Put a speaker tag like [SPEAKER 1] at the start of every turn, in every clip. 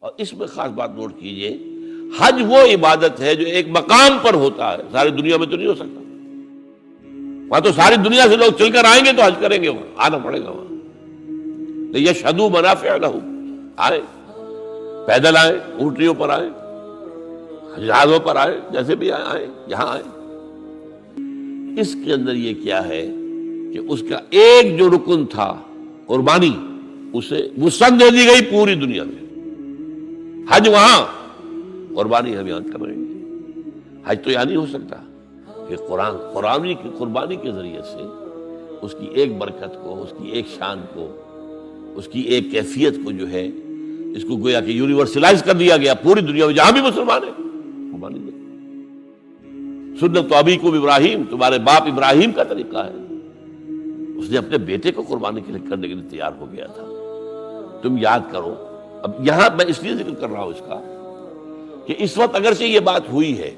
[SPEAKER 1] اور اس میں خاص بات نوٹ کیجئے، حج وہ عبادت ہے جو ایک مقام پر ہوتا ہے، ساری دنیا میں تو نہیں ہو سکتا۔ وہاں تو ساری دنیا سے لوگ چل کر آئیں گے تو حج کریں گے، وہاں آنا پڑے گا۔ وہاں یشہدوا منافع لہم، آئے پیدل آئے، اونٹنیوں پر آئے، جہازوں پر آئے، جیسے بھی آئے، جہاں آئے۔ اس کے اندر یہ کیا ہے کہ اس کا ایک جو رکن تھا قربانی، اسے وسعت دے دی گئی پوری دنیا میں۔ حج وہاں، قربانی ہم یہاں کر رہے ہیں۔ حج تو یہاں نہیں ہو سکتا کہ قربانی کے ذریعے سے اس کی ایک برکت کو، اس کی ایک شان کو، اس کی ایک کیفیت کو جو ہے، اس کو گویا کہ یونیورسلائز کر دیا گیا پوری دنیا میں، جہاں بھی مسلمان ہیں قربانی دے۔ سنت ابیکم ابراہیم، تمہارے باپ ابراہیم کا طریقہ ہے، اس نے اپنے بیٹے کو قربانی کے لیے کرنے کے لیے تیار ہو گیا تھا۔ تم یاد کرو، اب یہاں میں اس لیے ذکر کر رہا ہوں اس کا کہ اس وقت اگرچہ یہ بات ہوئی ہے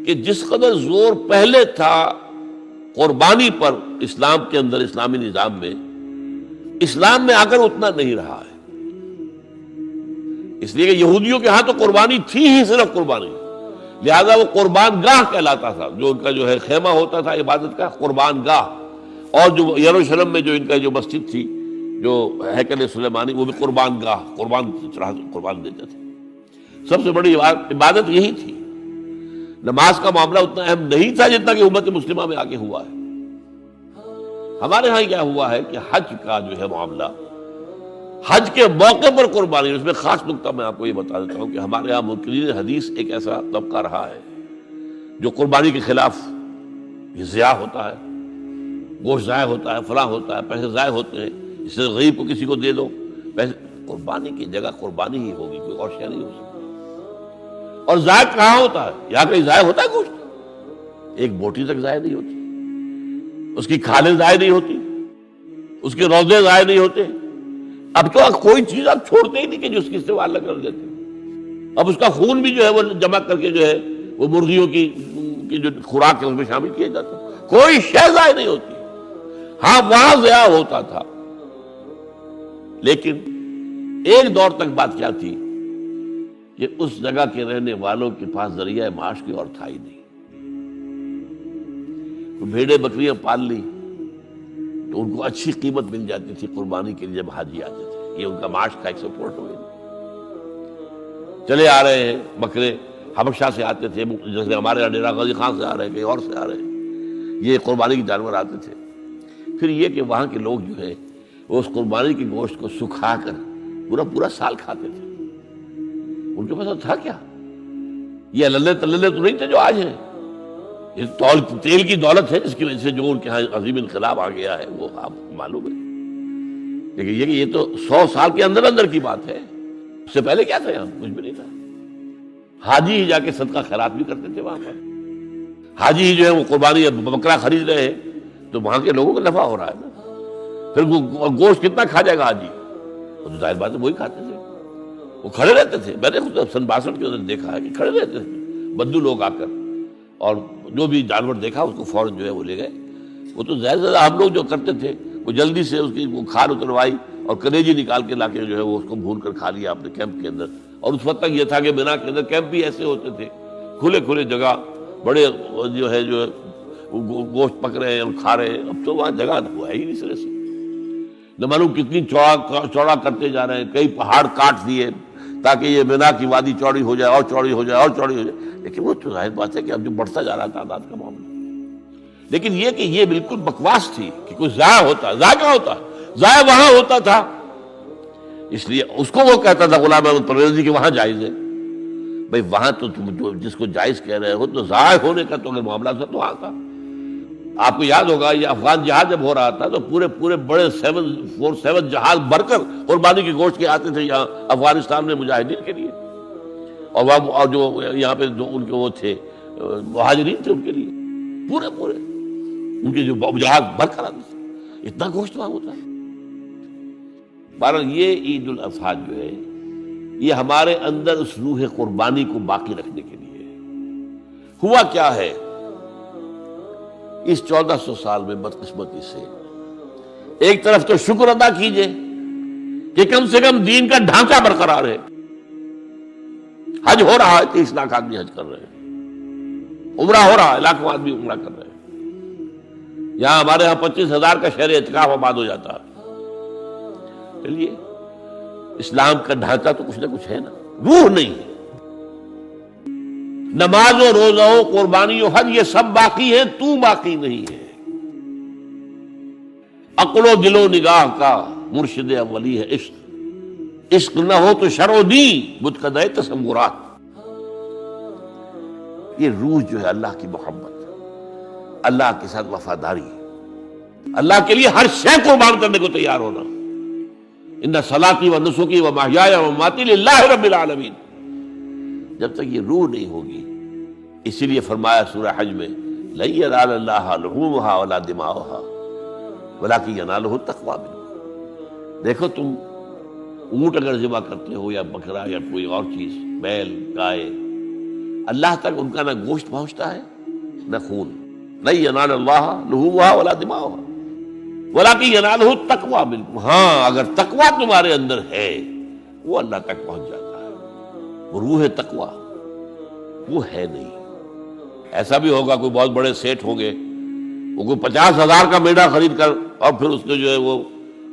[SPEAKER 1] کہ جس قدر زور پہلے تھا قربانی پر اسلام کے اندر، اسلامی نظام میں، اسلام میں آ کر اتنا نہیں رہا ہے۔ اس لیے کہ یہودیوں کے ہاں تو قربانی تھی ہی صرف قربانی، لہذا وہ قربان گاہ کہلاتا تھا، جو ان کا جو ہے خیمہ ہوتا تھا عبادت کا، قربان گاہ۔ اور جو یروشلم میں جو ان کا جو مسجد تھی، جو ہیکل سلیمانی، وہ بھی قربان گاہ، قربان دیتے تھے۔ سب سے بڑی عبادت یہی تھی۔ نماز کا معاملہ اتنا اہم نہیں تھا جتنا کہ امت مسلمہ میں آگے ہوا ہے۔ ہمارے ہاں کیا ہوا ہے کہ حج کا جو ہے معاملہ، حج کے موقع پر قربانی، اس میں خاص نقطہ میں آپ کو یہ بتا دیتا ہوں کہ ہمارے ہاں منکرین حدیث ایک ایسا طبقہ رہا ہے جو قربانی کے خلاف، یہ ضیاع ہوتا ہے، گوشت ضائع ہوتا ہے، فلاں ہوتا ہے، پیسے ضائع ہوتے ہیں، اس سے غریب کو کسی کو دے دو پیسے۔ قربانی کی جگہ قربانی ہی ہوگی، کوئی اور شے نہیں ہو سکتی۔ اور ضائع کہاں ہوتا ہے؟ یہاں کہیں ضائع ہوتا ہے گوشت؟ ایک بوٹی تک ضائع نہیں ہوتی، اس کی کھالیں ضائع نہیں ہوتی، اس کے روزے ضائع نہیں ہوتے۔ اب تو کوئی چیز آپ چھوڑتے ہی نہیں کہ جو اس کی استعمال نہ کر دیتے۔ اب اس کا خون بھی جو ہے وہ جمع کر کے جو ہے وہ مرغیوں کی جو خوراک ہے اس میں شامل کیا جاتا ہے، کوئی شے ضائع نہیں ہوتی۔ ہاں وہاں ضیاع ہوتا تھا، لیکن ایک دور تک بات کیا تھی کہ اس جگہ کے رہنے والوں کے پاس ذریعہ معاش کی اور تھا ہی نہیں۔ بھیڑیں بکریاں پال لی تو ان کو اچھی قیمت مل جاتی تھی قربانی کے لیے جب حاجی آتے تھے، یہ ان کا معاش کا ایک سپورٹ ہو گیا۔ چلے آ رہے ہیں بکرے، حبشہ سے آتے تھے، جیسے ہمارے یہاں ڈیرہ غازی خان سے آ رہے ہیں، کہیں اور سے آ رہے ہیں، یہ قربانی کے جانور آتے تھے۔ پھر یہ کہ وہاں کے لوگ جو ہے وہ اس قربانی کے گوشت کو سکھا کر پورا سال کھاتے تھے۔ ان کے پاس تھا کیا؟ یہ للے تللے تو نہیں تھے جو آج ہیں، یہ تیل کی دولت ہے جس کی وجہ سے جو ان کے ہاں عظیم انقلاب آ گیا ہے، وہ آپ کو معلوم ہے۔ لیکن یہ کہ یہ تو 100 سال کے اندر اندر کی بات ہے، اس سے پہلے کیا تھا؟ یہاں کچھ بھی نہیں تھا۔ حاجی ہی جا کے صدقہ خیرات بھی کرتے تھے وہاں پر۔ حاجی ہی جو ہے وہ قربانی بکرا خرید رہے ہیں تو وہاں کے لوگوں کو نفع ہو رہا ہے نا۔ پھر وہ گوشت کتنا کھا جائے گا حاجی؟ تو ظاہر بات ہے وہی کھاتے تھے، وہ کھڑے رہتے تھے۔ میں نے خود سن 62 کے اندر دیکھا ہے کہ کھڑے رہتے تھے بدو لوگ آ کر، اور جو بھی جانور دیکھا اس کو فوراً جو ہے وہ لے گئے۔ وہ تو زیادہ ہم لوگ جو کرتے تھے وہ جلدی سے اس کی وہ کھال اتروائی اور کلیجی نکال کے لا کے جو ہے وہ اس کو بھون کر کھا لیا اپنے کیمپ کے اندر۔ اور اس وقت تک یہ تھا کہ مینا کے اندر کیمپ بھی ایسے ہوتے تھے، کھلے جگہ، بڑے جو ہے گوشت پک رہے ہیں اور کھا رہے ہیں۔ اب تو وہاں جگہ ہوا ہے ہی نہیں سرے سے، نہ معلوم کتنی چوڑا کرتے جا رہے ہیں، کئی پہاڑ کاٹ دیے تاکہ یہ مینا کی وادی چوڑی ہو جائے اور چوڑی ہو جائے اور چوڑی ہو جائے۔ لیکن وہ تو ظاہر بات ہے کہ اب جو بڑھتا جا رہا تعداد کا معاملہ، لیکن یہ کہ یہ بالکل بکواس تھی کہ کوئی ضائع ہوتا، ضائع کہاں ہوتا؟ ضائع وہاں ہوتا تھا۔ اس لیے اس کو وہ کہتا تھا غلام احمد پرویزی کہ وہاں جائز ہے۔ بھئی وہاں تو تم جس کو جائز کہہ رہے ہو تو ضائع ہونے کا تو اگر معاملہ تھا تو وہاں تھا۔ آپ کو یاد ہوگا یہ افغان جہاد جب ہو رہا تھا تو پورے بڑے 747 جہاز بھر کر قربانی کے گوشت کے آتے تھے یہاں افغانستان میں مجاہدین کے لیے، اور وہاں جو یہاں پہ جو ان کے وہ تھے مہاجرین تھے ان کے لیے، پورے ان کے جو جہاز بھر کر آتے تھے، اتنا گوشت وہاں ہوتا ہے۔ بہرحال یہ عید الاضحیٰ جو ہے یہ ہمارے اندر اس روح قربانی کو باقی رکھنے کے لیے ہے۔ ہوا کیا ہے اس 1400 سال میں بدقسمتی سے؟ ایک طرف تو شکر ادا کیجئے کہ کم سے کم دین کا ڈھانچہ برقرار ہے. حج ہو رہا ہے، 30 لاکھ آدمی حج کر رہے ہیں، عمرہ ہو رہا ہے، لاکھوں آدمی عمرہ کر رہے ہیں. یہاں ہمارے یہاں 25,000 کا شہر اعتکاف آباد ہو جاتا ہے. چلیے، اسلام کا ڈھانچہ تو کچھ نہ کچھ ہے نا، روح نہیں ہے. نماز و روزہ و قربانی و حج یہ سب باقی ہے، تو باقی نہیں ہے. عقل و دل و نگاہ کا مرشد اولی ہے عشق. عشق نہ ہو تو شرع و دین متقدر تصورات. یہ روح جو ہے اللہ کی محبت، اللہ کے ساتھ وفاداری، اللہ کے لیے ہر شے قربان کرنے کو تیار ہونا. ان صلاتی و نسکی و محیای و مماتی للہ رب العالمین. جب تک یہ روح نہیں ہوگی، اسی لیے فرمایا سورہ حج میں لن ینال اللہ لحومها ولا دماؤها ولکن ینالہ التقوی منکم. دیکھو تم اونٹ اگر ذبح کرتے ہو یا بکرا یا کوئی اور چیز، بیل گائے، اللہ تک ان کا نہ گوشت پہنچتا ہے نہ خون. لن ینال اللہ لحومها ولا دماؤها ولکن ینالہ التقوی منکم. ہاں اگر تقوی تمہارے اندر ہے وہ اللہ تک پہنچ جاتا ہے. وہ روح تقوی وہ ہے نہیں. ایسا بھی ہوگا کوئی بہت بڑے سیٹ ہوں گے، وہ کوئی 50,000 کا میڑا خرید کر اور پھر اس کو جو ہے وہ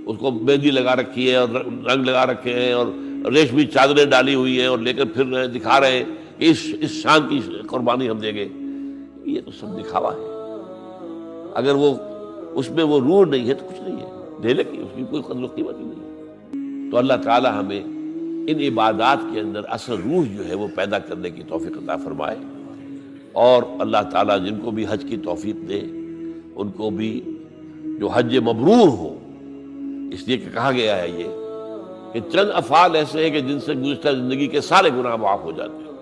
[SPEAKER 1] اس کو مہندی لگا رکھی ہے اور رنگ لگا رکھے ہیں اور ریشمی چادریں ڈالی ہوئی ہیں اور لے کر پھر دکھا رہے ہیں کہ اس شان کی قربانی ہم دیں گے. یہ تو سب دکھاوا ہے. اگر وہ اس میں وہ روح نہیں ہے تو کچھ نہیں ہے، دے لے کی اس کی کوئی قدر و قیمت ہی نہیں ہے. تو اللہ تعالی ہمیں ان عبادات کے اندر اصل روح جو ہے وہ پیدا کرنے کی توفیق عطا فرمائے. اور اللہ تعالیٰ جن کو بھی حج کی توفیق دے ان کو بھی جو حج مبرور ہو. اس لیے کہ کہا گیا ہے یہ کہ چند افعال ایسے ہیں کہ جن سے گزشتہ زندگی کے سارے گناہ معاف ہو جاتے ہیں.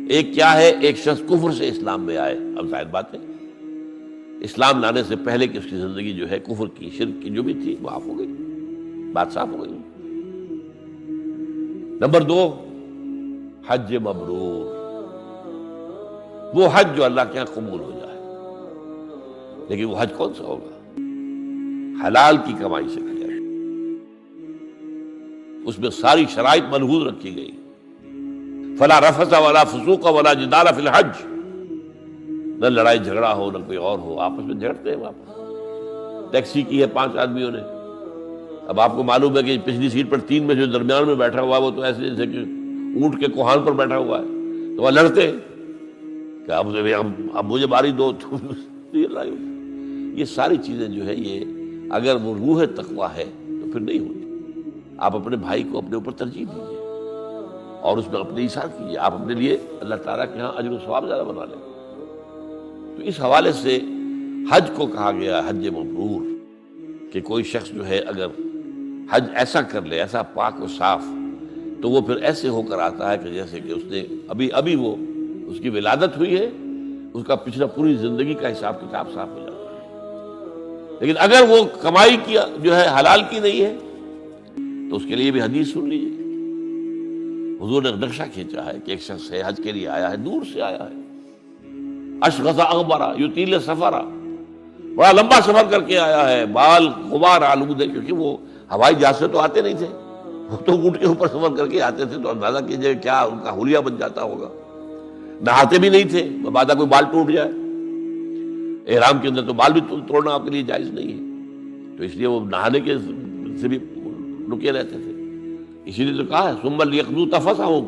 [SPEAKER 1] ایک کیا ہے؟ ایک شخص کفر سے اسلام میں آئے. اب ظاہر بات ہے اسلام لانے سے پہلے کہ اس کی زندگی جو ہے کفر کی، شرک کی جو بھی تھی معاف ہو گئی، بات صاف ہو گئی. نمبر 2 حج مبرور، وہ حج جو اللہ کے یہاں قبول ہو جائے. لیکن وہ حج کون سا ہوگا؟ حلال کی کمائی سے کیا ہے. اس میں ساری شرائط ملحوظ رکھی گئی. فلا رفث ولا فسوق ولا جدال فی الحج. نہ لڑائی جھگڑا ہو نہ کوئی اور ہو، آپس میں جھگڑتے ہیں. واپس ٹیکسی کی ہے 5 آدمیوں نے، اب آپ کو معلوم ہے کہ پچھلی سیٹ پر 3 میں جو درمیان میں بیٹھا ہوا ہے وہ تو ایسے جیسے کہ اونٹ کے کوہان پر بیٹھا ہوا ہے. تو وہ لڑتے ہیں کہ اب مجھے باری دو. یہ ساری چیزیں جو ہے یہ اگر وہ روح تقویٰ ہے تو پھر نہیں ہوتی. آپ اپنے بھائی کو اپنے اوپر ترجیح دیجیے اور اس میں اپنے ایثار کیجیے. آپ اپنے لیے اللہ تعالیٰ کے ہاں اجر و ثواب زیادہ بنا لیں. تو اس حوالے سے حج کو کہا گیا حج مبرور کہ کوئی شخص جو ہے اگر حج ایسا کر لے، ایسا پاک و صاف، تو وہ پھر ایسے ہو کر آتا ہے کہ جیسے کہ اس نے ابھی وہ اس کی ولادت ہوئی ہے، اس کا پچھلا پوری زندگی کا حساب کتاب صاف ہو جاتا ہے. لیکن اگر وہ کمائی کی جو ہے حلال کی نہیں ہے تو اس کے لیے بھی حدیث سن لیجیے. حضور نے نقشہ کھینچا ہے کہ ایک شخص ہے، حج کے لیے آیا ہے، دور سے آیا ہے، اشغث اغبرا یطیل سفرا، بڑا لمبا سفر کر کے آیا ہے، بال غبار آلود ہے، کیونکہ وہ ہوائی جہاز سے تو آتے نہیں تھے، وہ تو اونٹ کے اوپر سفر کر کے آتے تھے. تو اندازہ کیجیے کیا ان کا حلیہ بن جاتا ہوگا. نہاتے بھی نہیں تھے، مبادا کوئی بال ٹوٹ جائے. احرام کے اندر تو بال بھی توڑنا آپ کے لیے جائز نہیں ہے، تو اس لیے وہ نہانے کے سے بھی رکے رہتے تھے. اسی لیے تو کہا ہے ثم لیقضوا تفثهم.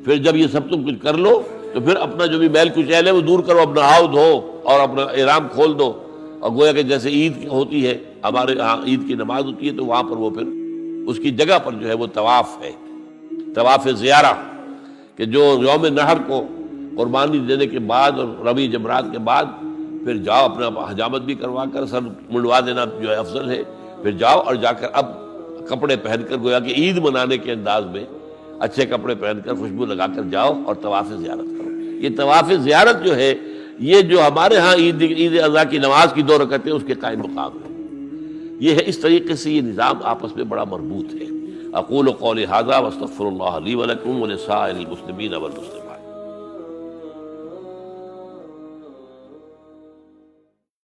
[SPEAKER 1] پھر جب یہ سب تم کچھ کر لو تو پھر اپنا جو بھی میل کچیل ہے وہ دور کرو، اپنا نہاؤ دھو اور اپنا احرام کھول دو. اور گویا کہ جیسے عید ہوتی ہے، ہمارے ہاں عید کی نماز ہوتی ہے، تو وہاں پر وہ پھر اس کی جگہ پر جو ہے وہ طواف ہے، طواف زیارہ، کہ جو یوم نحر کو قربانی دینے کے بعد اور رمی جمرات کے بعد پھر جاؤ اپنا حجامت بھی کروا کر سر منڈوا دینا جو ہے افضل ہے. پھر جاؤ اور جا کر اب کپڑے پہن کر گویا کہ عید منانے کے انداز میں اچھے کپڑے پہن کر خوشبو لگا کر جاؤ اور طواف زیارت کرو. یہ طواف زیارت جو ہے یہ جو ہمارے ہاں عید اضحیٰ کی نماز کی 2 رکعتیں اس کے قائم مقام ہے. یہ ہے اس طریقے سے یہ نظام آپس میں بڑا مربوط ہے. اقول قولی ھذا واستغفر اللہ لی ولکم ولسائر المسلمین والمسلمات.